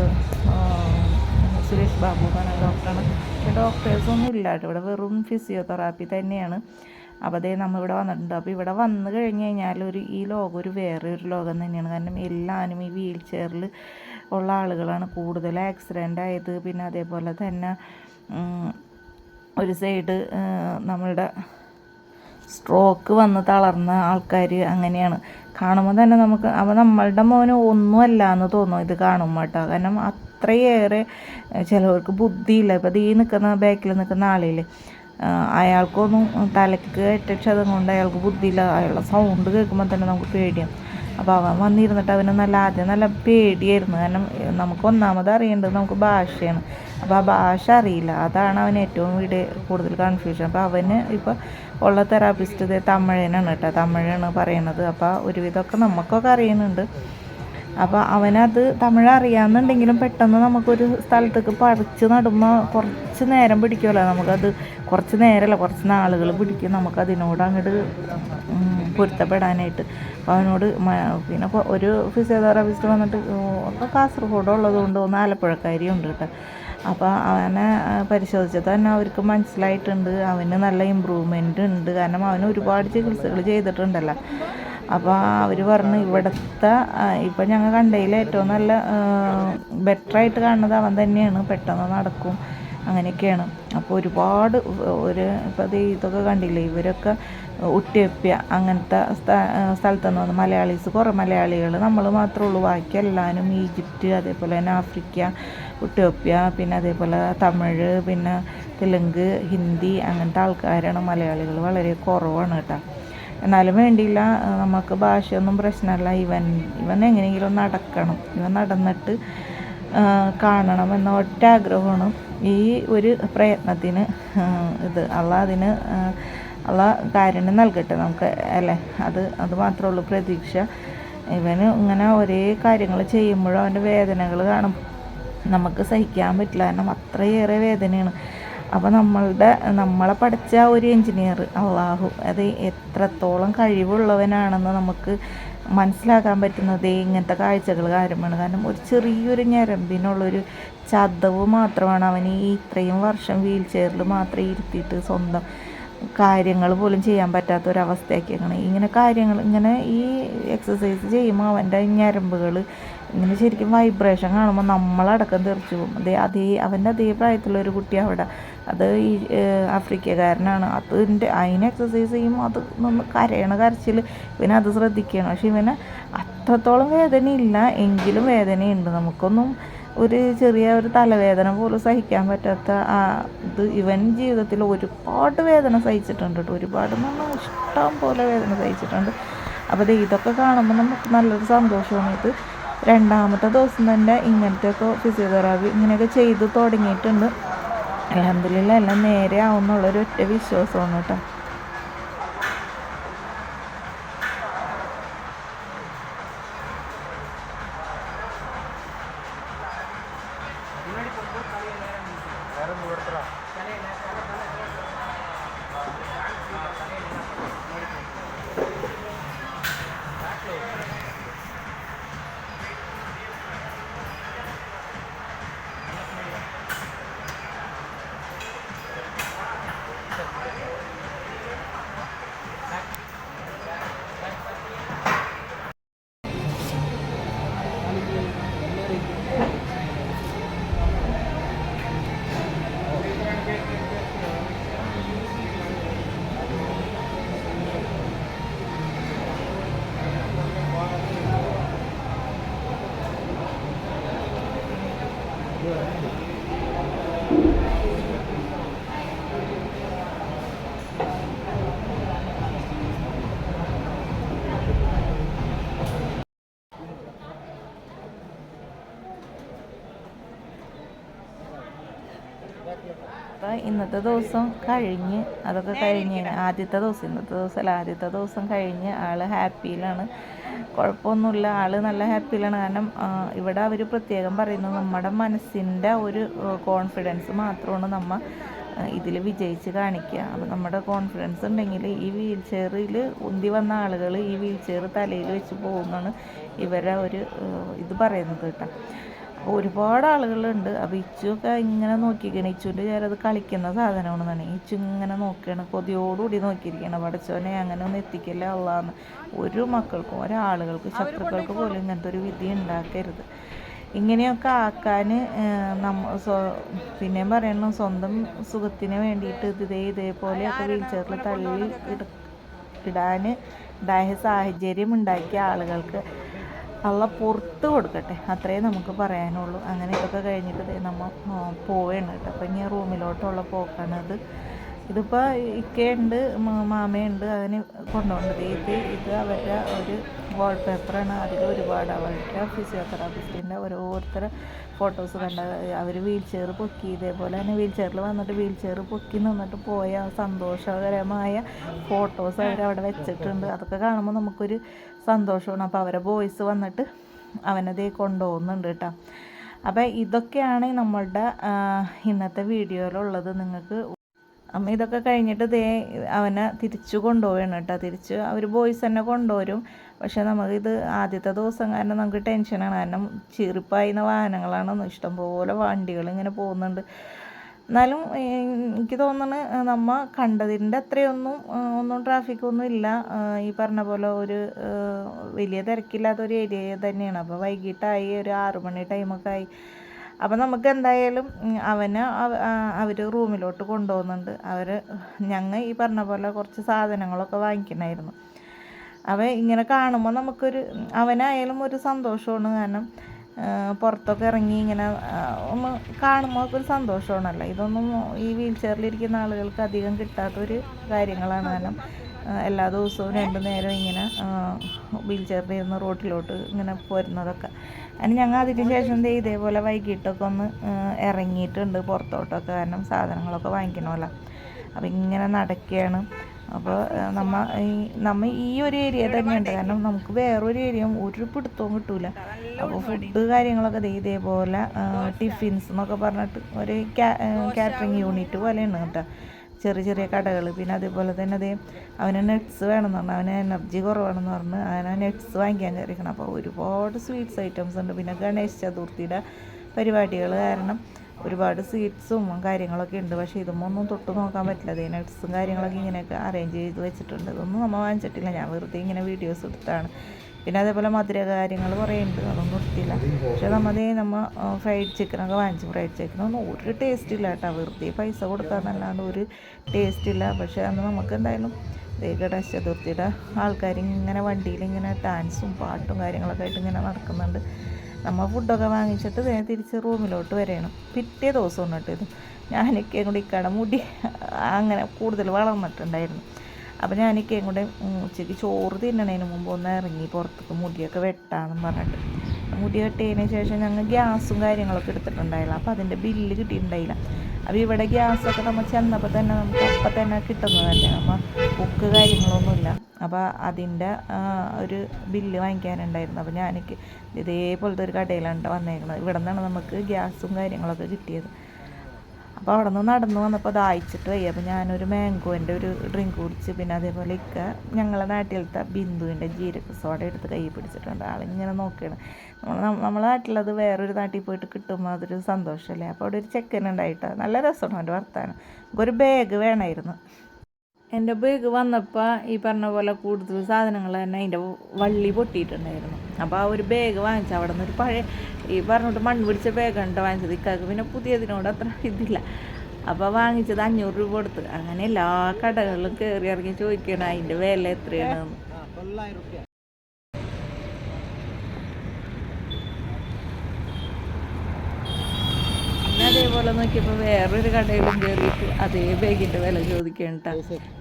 സുരേഷ് ബാബു എന്ന് പറഞ്ഞ ഡോക്ടറാണ്. പക്ഷേ ഡോക്ടേഴ്സൊന്നും ഇല്ല കേട്ടോ, ഇവിടെ വെറും ഫിസിയോതെറാപ്പി തന്നെയാണ്. അപ്പോൾ നമ്മൾ ഇവിടെ വന്നിട്ടുണ്ട്. അപ്പോൾ ഇവിടെ വന്നു കഴിഞ്ഞ് കഴിഞ്ഞാൽ ഈ ലോകം വേറെ ഒരു ലോകം തന്നെയാണ്. കാരണം എല്ലാവരും ഈ വീൽ ചെയറിൽ ഉള്ള ആളുകളാണ് കൂടുതൽ ആക്സിഡൻ്റ് ആയത്. പിന്നെ അതേപോലെ തന്നെ ഒരു സൈഡ് നമ്മളുടെ സ്ട്രോക്ക് വന്ന് തളർന്ന ആൾക്കാർ അങ്ങനെയാണ്. കാണുമ്പോൾ തന്നെ നമുക്ക് നമ്മളുടെ മോന് ഒന്നുമല്ല എന്ന് തോന്നും ഇത് കാണുമ്പോൾ കേട്ടോ. കാരണം അത്രയേറെ ചിലവർക്ക് ബുദ്ധിയില്ല. ഇപ്പോൾ ബാക്കിൽ നിൽക്കുന്ന ആളില്ലേ, അയാൾക്കൊന്നും തലയ്ക്ക് ഏറ്റക്ഷതം കൊണ്ട് അയാൾക്ക് ബുദ്ധിയില്ല. അയാളുടെ സൗണ്ട് കേൾക്കുമ്പോൾ തന്നെ നമുക്ക് പേടിയാണ്. അപ്പോൾ അവൻ വന്നിരുന്നിട്ട് അവന് ആദ്യം നല്ല പേടിയായിരുന്നു. കാരണം നമുക്ക് ഒന്നാമത് അറിയേണ്ടത് നമുക്ക് ഭാഷയാണ്. അപ്പോൾ ആ ഭാഷ അറിയില്ല, അതാണ് അവന് ഏറ്റവും കൂടുതൽ കൺഫ്യൂഷൻ. അപ്പോൾ അവന് ഇപ്പോൾ ഉള്ള തെറാപ്പിസ്റ്റ് തമിഴനാണ് കേട്ടോ, തമിഴാണ് പറയണത്. അപ്പോൾ ഒരുവിധമൊക്കെ നമുക്കൊക്കെ അറിയുന്നുണ്ട്. അപ്പോൾ അവനത് തമിഴ് അറിയാമെന്നുണ്ടെങ്കിലും പെട്ടെന്ന് നമുക്കൊരു സ്ഥലത്തേക്ക് പറിച്ച് നടുമ്പോൾ കുറച്ച് നേരം പിടിക്കുമല്ലോ. നമുക്കത് കുറച്ച് നേരമല്ല, കുറച്ച് നാളുകൾ പിടിക്കും നമുക്കതിനോട് അങ്ങോട്ട് പൊരുത്തപ്പെടാനായിട്ട്. അപ്പോൾ അവനോട് പിന്നെ ഒരു ഫിസിയോതെറാപ്പിസ്റ്റ് വന്നിട്ട് കാസർഗോഡ് ഉള്ളതുകൊണ്ട് ആലപ്പുഴക്കാരിയുണ്ട് കേട്ടോ. അപ്പോൾ അവനെ പരിശോധിച്ചത് തന്നെ അവർക്ക് മനസ്സിലായിട്ടുണ്ട് അവന് നല്ല ഇമ്പ്രൂവ്മെൻ്റ് ഉണ്ട്. കാരണം അവന് ഒരുപാട് ചികിത്സകൾ ചെയ്തിട്ടുണ്ടല്ലോ. അപ്പോൾ അവർ പറഞ്ഞു ഇവിടുത്തെ ഇപ്പം ഞങ്ങൾ കണ്ടതിൽ ഏറ്റവും നല്ല ബെറ്ററായിട്ട് കാണുന്നത് അവൻ തന്നെയാണ്. പെട്ടെന്ന് നടക്കും, അങ്ങനെയൊക്കെയാണ്. അപ്പോൾ ഒരുപാട് ഇപ്പോൾ ഇതൊക്കെ കണ്ടില്ലേ, ഇവരൊക്കെ ഉട്ട്യപ്യ അങ്ങനത്തെ സ്ഥലത്തുനിന്ന് വന്ന് മലയാളീസ്, കുറേ മലയാളികൾ നമ്മൾ മാത്രമേ ഉള്ളൂ. ബാക്കി എല്ലാവരും ഈജിപ്റ്റ്, അതേപോലെ തന്നെ ആഫ്രിക്ക, ഉട്ട്യോപ്യ, പിന്നെ അതേപോലെ തമിഴ്, പിന്നെ തെലുങ്ക്, ഹിന്ദി അങ്ങനത്തെ ആൾക്കാരാണ്. മലയാളികൾ വളരെ കുറവാണ് കേട്ടോ. എന്നാലും വേണ്ടിയില്ല, നമുക്ക് ഭാഷയൊന്നും പ്രശ്നമല്ല. ഇവൻ എങ്ങനെയെങ്കിലും നടക്കണം, ഇവൻ നടന്നിട്ട് കാണണം എന്ന ഒറ്റ ആഗ്രഹമാണ്. ഈ ഒരു പ്രയത്നത്തിന് അള്ള കാരുണ്യം നൽകട്ടെ നമുക്ക്, അല്ലേ? അത് മാത്രമേ ഉള്ളൂ പ്രതീക്ഷ. ഇവന് ഇങ്ങനെ ഒരേ കാര്യങ്ങൾ ചെയ്യുമ്പോഴും അവൻ്റെ വേദനകൾ കാണും നമുക്ക് സഹിക്കാൻ പറ്റില്ല. കാരണം അത്രയേറെ വേദനയാണ്. അപ്പോൾ നമ്മളെ പഠിച്ച ഒരു എൻജിനീയർ അള്ളാഹു അത് എത്രത്തോളം കഴിവുള്ളവനാണെന്ന് നമുക്ക് മനസ്സിലാക്കാൻ പറ്റുന്നത് ഇങ്ങനത്തെ കാഴ്ചകൾ കാര്യമാണ്. കാരണം ഒരു ചെറിയൊരു ഞരമ്പിനുള്ളൊരു ചതവ് മാത്രമാണ് അവന് ഈ ഇത്രയും വർഷം വീൽ ചെയറിൽ മാത്രം ഇരുത്തിയിട്ട് സ്വന്തം കാര്യങ്ങൾ പോലും ചെയ്യാൻ പറ്റാത്തൊരവസ്ഥയാക്കിയാണ്. ഇങ്ങനെ ഈ എക്സസൈസ് ചെയ്യുമ്പോൾ അവൻ്റെ ഞരമ്പുകൾ ഇങ്ങനെ ശരിക്കും വൈബ്രേഷൻ കാണുമ്പോൾ നമ്മളടക്കം തെറിച്ചു പോകും. അവൻ്റെ അതേ പ്രായത്തിലുള്ളൊരു കുട്ടി അവിടെ, അത് ഈ ആഫ്രിക്കക്കാരനാണ്. അതിന് എക്സസൈസ് ചെയ്യുമ്പോൾ അത് കരയണ കരച്ചിൽ ഇവനത് ശ്രദ്ധിക്കുകയാണ്. പക്ഷെ ഇവന് അത്രത്തോളം വേദനയില്ല, എങ്കിലും വേദനയുണ്ട്. നമുക്കൊന്നും ഒരു ചെറിയ ഒരു തലവേദന പോലും സഹിക്കാൻ പറ്റാത്ത ഇവൻ ജീവിതത്തിൽ ഒരുപാട് വേദന സഹിച്ചിട്ടുണ്ട് കേട്ടോ. ഒരുപാട് നമ്മൾ ഇഷ്ടം പോലെ വേദന സഹിച്ചിട്ടുണ്ട്. അപ്പോൾ ഇതൊക്കെ കാണുമ്പോൾ നമുക്ക് നല്ലൊരു സന്തോഷമാണ്. ഇത് 2ാമത്തെ ദിവസം തന്നെ ഇങ്ങനത്തെയൊക്കെ ഫിസിയോതെറാപ്പി ഇങ്ങനെയൊക്കെ ചെയ്ത് തുടങ്ങിയിട്ടുണ്ട്. അൽഹംദുലില്ലാ എല്ലാം നേരെ ആവുന്നുള്ളൊരു ഒറ്റ വിശ്വാസമാണ് കേട്ടോ. അപ്പോൾ ഇന്നത്തെ ദിവസം കഴിഞ്ഞ് അതൊക്കെ കഴിഞ്ഞ് ആദ്യത്തെ ദിവസം ഇന്നത്തെ ദിവസമല്ല ആദ്യത്തെ ദിവസം കഴിഞ്ഞ് ആൾ ഹാപ്പിയിലാണ്. കുഴപ്പമൊന്നുമില്ല, ആൾ നല്ല ഹാപ്പിയിലാണ്. കാരണം ഇവിടെ അവർ പ്രത്യേകം പറയുന്നത് നമ്മുടെ മനസ്സിൻ്റെ ഒരു കോൺഫിഡൻസ് മാത്രമാണ് നമ്മൾ ഇതിൽ വിജയിച്ച് കാണിക്കുക. അപ്പോൾ നമ്മുടെ കോൺഫിഡൻസ് ഉണ്ടെങ്കിൽ ഈ വീൽ ചെയറിൽ ഉന്തി വന്ന ആളുകൾ ഈ വീൽ ചെയർ തലയിൽ വെച്ച് പോകുന്നതാണ് ഇവരെ ഒരു ഇത് പറയുന്നത് കേട്ടോ. ഒരുപാട് ആളുകളുണ്ട്. അപ്പോൾ ഇച്ചുവൊക്കെ ഇങ്ങനെ നോക്കിയിരിക്കണം. ഇച്ചുവിൻ്റെ ചേരത് കളിക്കുന്ന സാധനമാണെന്നാണ്. ഇച്ചു ഇങ്ങനെ നോക്കുകയാണ്, കൊതിയോടുകൂടി നോക്കിയിരിക്കണം. പഠിച്ചവനെ അങ്ങനെ ഒന്നും എത്തിക്കില്ല അള്ളാന്ന്. ഒരു മക്കൾക്കും ഒരാളുകൾക്ക് ശത്രുക്കൾക്ക് പോലും ഇങ്ങനത്തെ ഒരു വിധി ഉണ്ടാക്കരുത്. ഇങ്ങനെയൊക്കെ ആക്കാൻ പിന്നെയും പറയണം, സ്വന്തം സുഖത്തിന് വേണ്ടിയിട്ട് ഇതേപോലെയൊക്കെ വീൽ ചെയറിൽ തള്ളി ഇടാൻ ഉണ്ടായ സാഹചര്യം ഉണ്ടാക്കിയ ആളുകൾക്ക് അള്ള പുറത്ത് കൊടുക്കട്ടെ, അത്രേ നമുക്ക് പറയാനുള്ളൂ. അങ്ങനെ ഇതൊക്കെ കഴിഞ്ഞിട്ട് നമ്മൾ പോവുകയാണ് കേട്ടോ. അപ്പം ഇനി റൂമിലോട്ടുള്ള പോക്കാണത്. ഇതിപ്പോൾ ഇക്കയുണ്ട്, മാമയുണ്ട്, അതിന് കൊണ്ടുപോകേണ്ടത്. ഇത് അവരുടെ ഒരു വാൾപേപ്പറാണ്. അതിൽ ഒരുപാട് അവരുടെ ഫിസിയോതെറാപ്പിസ്റ്റിൻ്റെ ഓരോരുത്തരെ ഫോട്ടോസ് കണ്ട അവർ വീൽ ചെയർ പൊക്കി, ഇതേപോലെ തന്നെ വീൽ ചെയറിൽ വന്നിട്ട് വീൽ ചെയർ പൊക്കി നിന്നിട്ട് പോയ സന്തോഷകരമായ ഫോട്ടോസ് അവരവിടെ വെച്ചിട്ടുണ്ട്. അതൊക്കെ കാണുമ്പോൾ നമുക്കൊരു സന്തോഷമാണ്. അപ്പോൾ അവരെ ബോയ്സ് വന്നിട്ട് അവനതേ കൊണ്ടുപോകുന്നുണ്ട് കേട്ടോ. അപ്പോൾ ഇതൊക്കെയാണ് നമ്മളുടെ ഇന്നത്തെ വീഡിയോയിലുള്ളത്. നിങ്ങൾക്ക് അമ്മ ഇതൊക്കെ കഴിഞ്ഞിട്ട് അവനെ തിരിച്ചു കൊണ്ടുപോവുകയാണ് കേട്ടോ. തിരിച്ച് അവർ ബോയ്സ് തന്നെ കൊണ്ടുവരും. പക്ഷേ നമുക്കിത് ആദ്യത്തെ ദിവസം കാരണം നമുക്ക് ടെൻഷനാണ്. കാരണം ചീറിപ്പായുന്ന വാഹനങ്ങളാണ്, ഇഷ്ടംപോലെ വണ്ടികൾ ഇങ്ങനെ പോകുന്നുണ്ട്. എന്നാലും എനിക്ക് തോന്നുന്നത് നമ്മൾ കണ്ടതിൻ്റെ അത്രയൊന്നും ട്രാഫിക്കൊന്നും ഇല്ല. ഈ പറഞ്ഞ പോലെ ഒരു വലിയ തിരക്കില്ലാത്തൊരു ഏരിയ തന്നെയാണ്. അപ്പോൾ വൈകിട്ടായി, ഒരു 6 മണി ടൈമൊക്കെ ആയി. അപ്പം നമുക്ക് എന്തായാലും അവനെ അവർ റൂമിലോട്ട് കൊണ്ടുപോകുന്നുണ്ട്. ഞങ്ങൾ ഈ പറഞ്ഞ പോലെ കുറച്ച് സാധനങ്ങളൊക്കെ വാങ്ങിക്കണമായിരുന്നു. ഇങ്ങനെ കാണുമ്പോൾ നമുക്കൊരു അവനായാലും ഒരു സന്തോഷമാണ്. കാരണം പുറത്തൊക്കെ ഇറങ്ങി ഇങ്ങനെ ഒന്ന് കാണുമ്പോൾ ഒരു സന്തോഷമാണല്ലോ. ഇതൊന്നും ഈ വീൽ ചെയറിലിരിക്കുന്ന ആളുകൾക്ക് അധികം കിട്ടാത്തൊരു കാര്യങ്ങളാണ്. കാരണം എല്ലാ ദിവസവും 2 നേരം ഇങ്ങനെ വീൽ ചെയറിൽ ഇരുന്ന് റോട്ടിലോട്ട് ഇങ്ങനെ പോരുന്നതൊക്കെ. ഞങ്ങൾ അതിന് ശേഷം ഇതേപോലെ വൈകിട്ടൊക്കെ ഒന്ന് ഇറങ്ങിയിട്ടുണ്ട് പുറത്തോട്ടൊക്കെ. കാരണം സാധനങ്ങളൊക്കെ വാങ്ങിക്കണമല്ലോ. അപ്പോൾ ഇങ്ങനെ നടക്കുകയാണ്. അപ്പോൾ നമ്മൾ ഈ ഒരു ഏരിയ തന്നെയുണ്ട്. കാരണം നമുക്ക് വേറൊരു ഏരിയ ഒരു പിടുത്തവും കിട്ടൂല. അപ്പോൾ ഫുഡ് കാര്യങ്ങളൊക്കെ ഇതേപോലെ ടിഫിൻസ് എന്നൊക്കെ പറഞ്ഞിട്ട് ഒരു കാറ്ററിങ് യൂണിറ്റ് പോലെയാണ് കേട്ടോ. ചെറിയ ചെറിയ കടകൾ. പിന്നെ അതേപോലെ തന്നെ അവന് നട്ട്സ് വേണമെന്ന് പറഞ്ഞു. അവന് എനർജി കുറവാണെന്ന് പറഞ്ഞ് അവനെ നട്ട്സ് വാങ്ങിക്കാൻ കയറിക്കണം. അപ്പോൾ ഒരുപാട് സ്വീറ്റ്സ് ഐറ്റംസ് ഉണ്ട്. പിന്നെ ഗണേശ ചതുർത്ഥിയുടെ പരിപാടികൾ കാരണം ഒരുപാട് സ്വീറ്റ്സും കാര്യങ്ങളൊക്കെ ഉണ്ട്. പക്ഷേ ഇതൊന്നും തൊട്ട് നോക്കാൻ പറ്റില്ല. നട്ട്സും കാര്യങ്ങളൊക്കെ ഇങ്ങനെയൊക്കെ അറേഞ്ച് ചെയ്ത് വെച്ചിട്ടുണ്ട്. ഇതൊന്നും നമ്മൾ വാങ്ങിച്ചിട്ടില്ല, ഞാൻ വെറുതെ ഇങ്ങനെ വീഡിയോസ് എടുത്താണ്. പിന്നെ അതേപോലെ മധുര കാര്യങ്ങൾ കുറേ ഉണ്ട്, അതൊന്നും എടുത്തില്ല. പക്ഷേ നമ്മൾ ഫ്രൈഡ് ചിക്കനൊക്കെ വാങ്ങിച്ചു. ഫ്രൈഡ് ചിക്കനൊന്നും ഒരു ടേസ്റ്റ് ഇല്ല കേട്ടോ. വെറുതെ പൈസ കൊടുക്കാമെന്നല്ലാണ്ട് ഒരു ടേസ്റ്റ് ഇല്ല. പക്ഷേ അന്ന് നമുക്ക് എന്തായാലും ഗണേശ ചതുർത്ഥിയുടെ ആൾക്കാർ ഇങ്ങനെ വണ്ടിയിൽ ഇങ്ങനെ ഡാൻസും പാട്ടും കാര്യങ്ങളൊക്കെ ആയിട്ട് ഇങ്ങനെ നടക്കുന്നുണ്ട്. നമ്മൾ ഫുഡൊക്കെ വാങ്ങിച്ചിട്ട് തിരിച്ച് റൂമിലോട്ട് വരണം. പിറ്റേ ദിവസം കേട്ടോ ഇത്. ഞാനൊക്കെ കൂടി ഇക്കാടെ മുടി അങ്ങനെ കൂടുതൽ വളർന്നിട്ടുണ്ടായിരുന്നു. അപ്പോൾ ഞാനൊക്കെ കൂടെ ഉച്ചയ്ക്ക് ചോറ് തിന്നണതിന് മുമ്പ് ഒന്ന് ഇറങ്ങി പുറത്തേക്ക് മുടിയൊക്കെ വെട്ടാമെന്ന് പറഞ്ഞിട്ട്. മുടി വെട്ടിയതിന് ശേഷം ഞങ്ങൾ ഗ്യാസും കാര്യങ്ങളൊക്കെ എടുത്തിട്ടുണ്ടായില്ല. അപ്പോൾ അതിൻ്റെ ബില്ല് കിട്ടിയിട്ടുണ്ടായില്ല. അപ്പോൾ ഇവിടെ ഗ്യാസൊക്കെ നമ്മൾ ചെന്നപ്പോൾ തന്നെ നമുക്ക് അപ്പം തന്നെ കിട്ടുന്നതല്ലേ, നമ്മൾ ബുക്ക് കാര്യങ്ങളൊന്നുമില്ല. അപ്പോൾ അതിൻ്റെ ഒരു ബില്ല് വാങ്ങിക്കാനുണ്ടായിരുന്നു. അപ്പോൾ ഞാനെനിക്ക് ഇതേപോലത്തെ ഒരു കടയിലാണ് വന്നേക്കുന്നത്. ഇവിടെ നിന്നാണ് നമുക്ക് ഗ്യാസും കാര്യങ്ങളൊക്കെ കിട്ടിയത്. അപ്പോൾ അവിടെ നിന്ന് നടന്നു വന്നപ്പോൾ ദാഹിച്ചിട്ട് വയ്യ. അപ്പോൾ ഞാനൊരു മാംഗോൻ്റെ ഒരു ഡ്രിങ്ക് കുടിച്ച്, പിന്നെ അതേപോലെ ഞങ്ങളെ നാട്ടിലത്തെ ബിന്ദുവിൻ്റെ ജീരക സോഡ എടുത്ത് കൈ പിടിച്ചിട്ടുണ്ട്. ആളിങ്ങനെ നോക്കുകയാണ്. നമ്മളെ നാട്ടിലത് വേറൊരു നാട്ടിൽ പോയിട്ട് കിട്ടുമ്പോൾ അതൊരു സന്തോഷമല്ലേ. അപ്പോൾ അവിടെ ഒരു ചെക്കനുണ്ടായിട്ട് നല്ല രസമാണ് അവൻ്റെ വർത്താനം. ഒരു ബാഗ് വേണമായിരുന്നു. എൻ്റെ ബാഗ് വന്നപ്പോൾ ഈ പറഞ്ഞ പോലെ കൂടുതൽ സാധനങ്ങൾ തന്നെ അതിൻ്റെ വള്ളി പൊട്ടിയിട്ടുണ്ടായിരുന്നു. അപ്പോൾ ആ ഒരു ബാഗ് വാങ്ങിച്ചു. അവിടെ നിന്ന് ഒരു പഴയ ഈ പറഞ്ഞിട്ട് മണ്ണ് പിടിച്ച ബാഗുണ്ട് വാങ്ങിച്ചത്. ഇക്കാക്ക് പിന്നെ പുതിയതിനോട് അത്ര ഇതില്ല. അപ്പോൾ വാങ്ങിച്ചത് 500 രൂപ കൊടുത്ത്. അങ്ങനെ എല്ലാ കടകളിലും കയറി ഇറങ്ങി ചോദിക്കണം അതിൻ്റെ വില എത്രയാണെന്ന്. അതേപോലെ നോക്കിയപ്പോൾ വേറൊരു കടയിലും കയറിയിട്ട് അതേ ബാഗിൻ്റെ വില ചോദിക്കേണ്ട.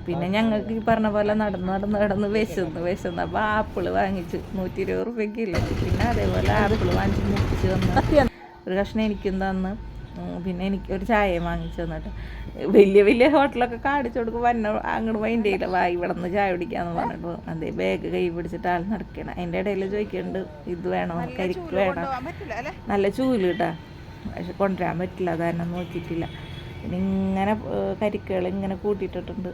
പിന്നെ ഞങ്ങൾക്ക് ഈ പറഞ്ഞ പോലെ നടന്ന് വിശന്ന് അപ്പോൾ ആപ്പിൾ വാങ്ങിച്ചു 120 രൂപയ്ക്കില്ല. പിന്നെ അതേപോലെ ആപ്പിൾ വാങ്ങിച്ച് മുട്ടിച്ച് തന്നു. ഒരു കഷ്ണം എനിക്കും തന്ന്. പിന്നെ എനിക്ക് ഒരു ചായ വാങ്ങിച്ചു തന്നിട്ട് വലിയ ഹോട്ടലൊക്കെ കാണിച്ചു കൊടുക്കുമ്പോൾ അങ്ങോട്ട് മൈൻഡ് ചെയ്യില്ല, ഇവിടെ നിന്ന് ചായ കുടിക്കാമെന്ന് പറഞ്ഞിട്ട് അതേ ബാഗ് കൈ പിടിച്ചിട്ട് ആൾ നടക്കണം. അതിൻ്റെ ഇടയിൽ ചോദിക്കുന്നുണ്ട് ഇത് വേണോ, കരിക്ക് വേണം. നല്ല ചൂല് കിട്ടാ, പക്ഷെ കൊണ്ടുവരാൻ പറ്റില്ല, അതാരണം നോക്കിയിട്ടില്ല. പിന്നെ ഇങ്ങനെ കരിക്കുകൾ ഇങ്ങനെ കൂട്ടിയിട്ടിട്ടുണ്ട്.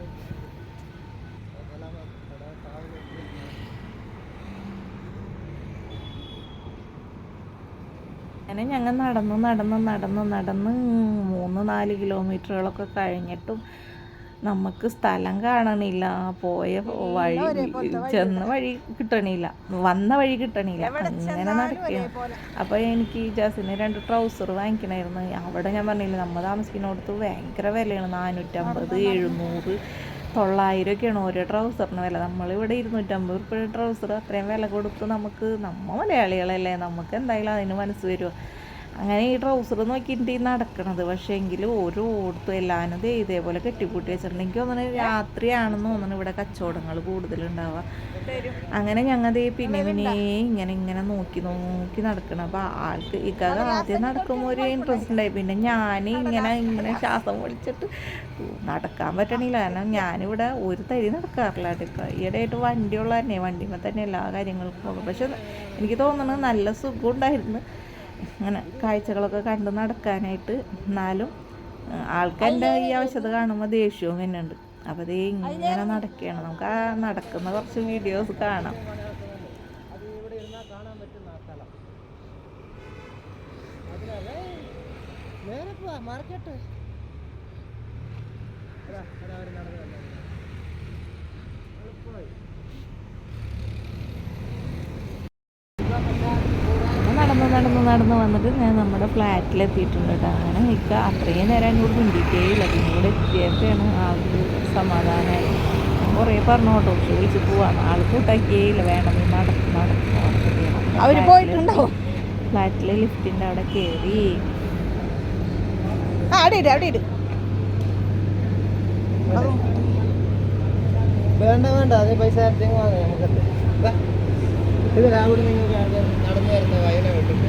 അങ്ങനെ ഞങ്ങൾ നടന്ന് 3-4 കിലോമീറ്ററുകളൊക്കെ കഴിഞ്ഞിട്ടും നമുക്ക് സ്ഥലം കാണണില്ല. പോയ വഴി ചെന്ന വഴി കിട്ടണില്ല, വന്ന വഴി കിട്ടണില്ല. അങ്ങനെ നടക്കുകയാണ്. അപ്പോൾ എനിക്ക് ഈ ജാസിന് 2 ട്രൗസർ വാങ്ങിക്കണമായിരുന്നു. അവിടെ ഞാൻ പറഞ്ഞില്ല, നമ്മൾ താമസിക്കുന്നിടത്ത് ഭയങ്കര വിലയാണ്. 450, 700, 900 ഒക്കെയാണ് ഓരോ ട്രൗസറിന് വില. നമ്മളിവിടെ 250 രൂപ ട്രൗസർ അത്രയും വില കൊടുത്ത് നമ്മൾ മലയാളികളല്ലേ, നമുക്ക് എന്തായാലും അതിന് മനസ്സ് വരുമോ. അങ്ങനെ ഈ ട്രൗസർ നോക്കിയിട്ട് നടക്കണത്. പക്ഷേ എങ്കിൽ ഓരോടത്തും എല്ലാവരും ഇതേപോലെ കെട്ടിപ്പൂട്ടി വെച്ചിട്ടുണ്ടെങ്കിൽ തോന്നുന്നു രാത്രിയാണെന്ന് തോന്നുന്നു ഇവിടെ കച്ചവടങ്ങൾ കൂടുതലുണ്ടാവുക. അങ്ങനെ ഞങ്ങൾ പിന്നെ ഇങ്ങനെ നോക്കി നടക്കണം. അപ്പോൾ ആൾക്ക് ഇക്കാതെ ആദ്യം നടക്കുമ്പോൾ ഒരു ഇൻട്രസ്റ്റ് ഉണ്ടായി. പിന്നെ ഞാൻ ഇങ്ങനെ ശ്വാസം പൊളിച്ചിട്ട് നടക്കാൻ പറ്റണില്ല. കാരണം ഞാനിവിടെ ഒരു തരി നടക്കാറില്ല. ഇപ്പം ഈയിടെയായിട്ട് വണ്ടിയുള്ള തന്നെ വണ്ടിയുമ്പോൾ തന്നെ എല്ലാ കാര്യങ്ങൾക്കും പോകും. പക്ഷെ എനിക്ക് തോന്നുന്നത് നല്ല സുഖം ഉണ്ടായിരുന്നു അങ്ങനെ കാഴ്ചകളൊക്കെ കണ്ട് നടക്കാനായിട്ട്. എന്നാലും ആൾക്കാരുടെ ഈ ആവശ്യത കാണുമ്പോൾ ദേഷ്യവും തന്നെ ഉണ്ട്. അപ്പോൾ അതേ ഇങ്ങനെ നടക്കുകയാണ്. നമുക്ക് ആ നടക്കുന്ന കുറച്ച് വീഡിയോസ് കാണാം. നടന്ന് വന്നിട്ട് ഞാൻ നമ്മുടെ ഫ്ലാറ്റിലെത്തിയിട്ടുണ്ട് കേട്ടോ. അങ്ങനെ നിൽക്കുക. അത്രയും നേരം എന്നോട് മിണ്ടിയിട്ടേ ഇല്ല. പിന്നെ ഇവിടെ എത്തിയപ്പോഴാണ് ആൾക്ക് സമാധാനമായി. കുറേ പറഞ്ഞു ഓട്ടോറിക്ഷ വിളിച്ച് പോവാം, ആൾ കൂട്ടാക്കിയേയില്ല. വേണം നടക്കും. അവർ പോയിട്ടുണ്ടോ ഫ്ലാറ്റിൽ ലിഫ്റ്റിൻ്റെ അവിടെ കയറി. വേണ്ട അതേ പൈസ ഇത് രാവിലെ നിങ്ങൾ നടന്നു വരുന്ന വയനെ വിട്ടിട്ട്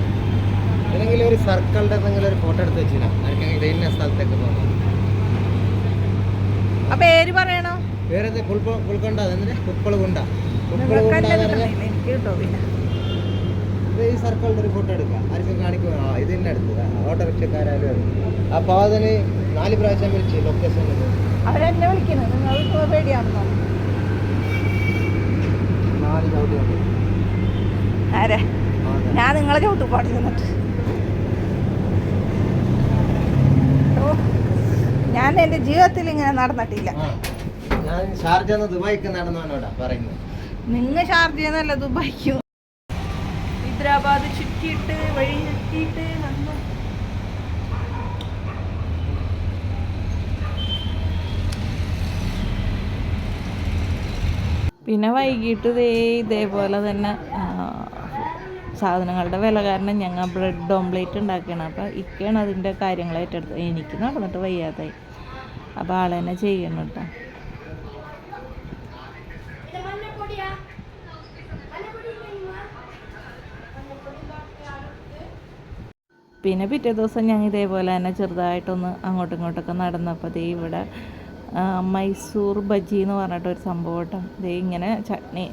അല്ലെങ്കിൽ ഒരു സർക്കിളിൻ്റെ എന്തെങ്കിലും ഒരു ഫോട്ടോ എടുത്ത് വെച്ചില്ല ആർക്കെങ്കിലും ഇന്ന സ്ഥലത്തേക്ക് പോകണം. പേര് പറയണോ? പേരെന്താ? കുൾക്കൊണ്ട ഉപ്പളുകൊണ്ട ഇത് ഈ സർക്കിളിൻ്റെ ഒരു ഫോട്ടോ എടുക്കുക. ആർക്കും കാണിക്കുക ഇത് തന്നെ എടുത്തത് ഓട്ടോറിക്ഷക്കാരും. അപ്പോൾ അതിന് 4 പ്രാവശ്യം വിളിച്ച് ലൊക്കേഷൻ അവരെന്നെ വിളിക്കുന്നത്. നിങ്ങൾക്ക് പേടിയാണെന്നോ? 4 ചവിട്ടി ആരെ ഞാൻ നിങ്ങളെ ചവിട്ടുപാട് ചെന്നിട്ട് ഞാൻ എൻ്റെ ജീവിതത്തിൽ ഇങ്ങനെ നടന്നിട്ടില്ല. ഞാൻ ഷാർജ ദുബായിക്ക് നടന്നോടാ പറയുന്നത്. നിങ്ങൾ ഷാർജന്നല്ല ദുബായിക്കും. ഹൈദരാബാദ് ചുറ്റിയിട്ട് വഴി ചുറ്റിയിട്ട് വന്നു. പിന്നെ വൈകിട്ട് ഇതേപോലെ തന്നെ സാധനങ്ങളുടെ വില കാരണം ഞങ്ങൾ ബ്രെഡ് ഓംലേറ്റ് ഉണ്ടാക്കുകയാണ്. അപ്പോൾ ഇക്കയാണ് അതിൻ്റെ കാര്യങ്ങളായിട്ട് എടുത്തത്. എനിക്ക് നടന്നിട്ട് വയ്യാതായി. അപ്പോൾ ആൾ തന്നെ ചെയ്യണം കേട്ടോ. പിന്നെ പിറ്റേ ദിവസം ഞങ്ങൾ ഇതേപോലെ തന്നെ ചെറുതായിട്ടൊന്ന് അങ്ങോട്ടും ഇങ്ങോട്ടൊക്കെ നടന്നപ്പോൾ ദേ ഇവിടെ മൈസൂർ ബജി എന്ന് പറഞ്ഞിട്ടൊരു സംഭവം കേട്ടോ. ദേ ഇങ്ങനെ ചട്നി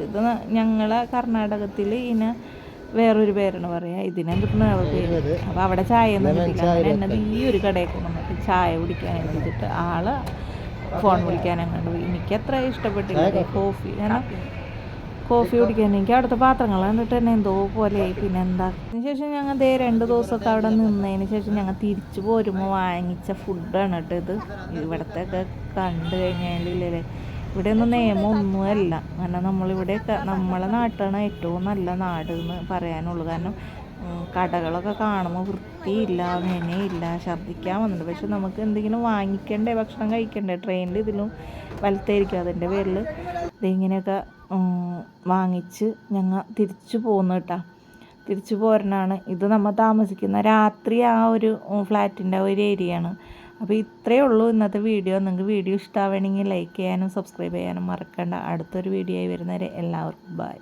ഇത് ഞങ്ങളെ കർണാടകത്തിൽ ഇതിനെ വേറൊരു പേരാണ് പറയുക, ഇതിനെന്തിട്ട് പേര്. അപ്പോൾ അവിടെ ചായ ഒന്നും കിട്ടില്ല. അങ്ങനെ എന്നത് ഈ ഒരു കടയിൽ കൊണ്ടുവന്നിട്ട് ചായ കുടിക്കാൻ എഴുതിയിട്ട് ആള് ഫോൺ വിളിക്കാനും കണ്ടു. എനിക്കത്ര ഇഷ്ടപ്പെട്ടില്ല കോഫി, കാരണം കോഫി കുടിക്കാൻ എനിക്ക് അവിടുത്തെ പാത്രങ്ങൾ കണ്ടിട്ട് തന്നെ എന്തോ പോലെയായി. പിന്നെ എന്താ അതിനുശേഷം ഞങ്ങൾ 2 ദിവസമൊക്കെ അവിടെ നിന്നതിന് ശേഷം ഞങ്ങൾ തിരിച്ചു പോരുമ്പോൾ വാങ്ങിച്ച ഫുഡാണ് കേട്ടോ ഇത്. ഇവിടത്തെ ഒക്കെ കണ്ടു കഴിഞ്ഞാലേ ഇവിടെ ഒന്നും നിയമമൊന്നുമല്ല. കാരണം നമ്മളിവിടെയൊക്കെ നമ്മളെ നാട്ടാണ് ഏറ്റവും നല്ല നാട് എന്ന് പറയാനുള്ളൂ. കാരണം കടകളൊക്കെ കാണുമ്പോൾ വൃത്തിയില്ല, മെനയില്ല, ഛർദ്ദിക്കാൻ വന്നിട്ട്. പക്ഷെ നമുക്ക് എന്തെങ്കിലും വാങ്ങിക്കണ്ടേ, ഭക്ഷണം കഴിക്കണ്ടേ, ട്രെയിനിൽ ഇതിലും വലത്തായിരിക്കും. അതിൻ്റെ പേരിൽ ഇതിങ്ങനെയൊക്കെ വാങ്ങിച്ച് ഞങ്ങൾ തിരിച്ചു പോകുന്നു കേട്ടോ. തിരിച്ചു പോരണാണ് ഇത്. നമ്മൾ താമസിക്കുന്ന രാത്രി ആ ഒരു ഫ്ലാറ്റിൻ്റെ ഒരു ഏരിയയാണ്. അപ്പോൾ ഇത്രയേ ഉള്ളൂ ഇന്നത്തെ വീഡിയോ. നിങ്ങൾക്ക് വീഡിയോ ഇഷ്ടമാവണമെങ്കിൽ ലൈക്ക് ചെയ്യാനും സബ്സ്ക്രൈബ് ചെയ്യാനും മറക്കണ്ട. അടുത്തൊരു വീഡിയോ ആയി വരുന്നവരെ എല്ലാവർക്കും ബൈ.